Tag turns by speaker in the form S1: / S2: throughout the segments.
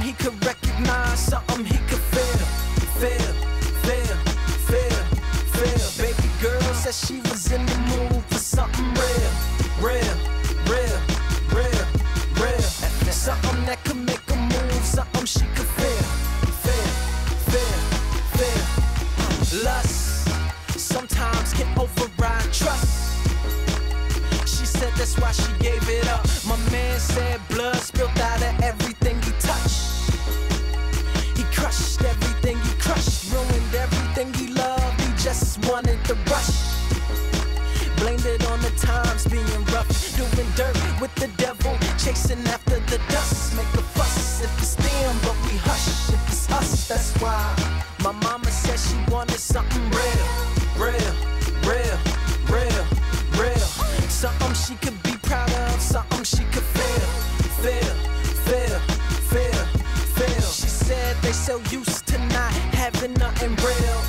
S1: he could recognize, something he could feel. Baby girl said she was in the mood for something real. Something that could make a move, something she could feel. Lust sometimes can override trust. She said that's why she gave it up. My man said blood spilled out of everything he touched. He crushed everything he crushed, ruined everything he loved. He just wanted the rush. Blamed it on the times being rough, doing dirt with the devil, chasing after the dust. Make a fuss if it's them, but we hush if it's us. That's why my mama said she wanted something real. Something she could be proud of, something she could feel. She said they so used to not having nothing real.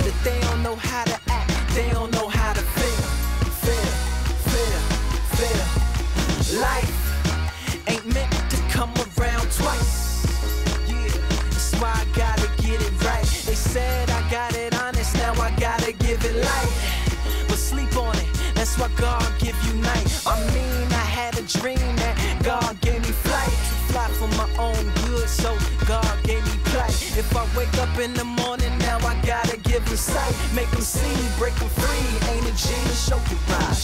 S1: That they don't know how to act, they don't know how to feel. Life ain't meant to come around twice. Yeah, that's why I gotta get it right. They said I got it honest, now I gotta give it light. But sleep on it, that's why God give you night. I mean, I had a dream that God gave me flight. To fly for my own good, so God gave me plight. If I wake up in the morning, now I gotta give him sight. Make him see, break him free. Ain't a G, show you ride.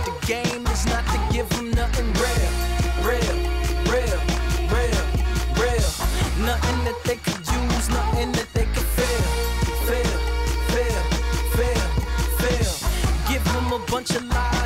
S1: The game is not to give him nothing real. Nothing that they could use, nothing that they could feel. Give him a bunch of lies.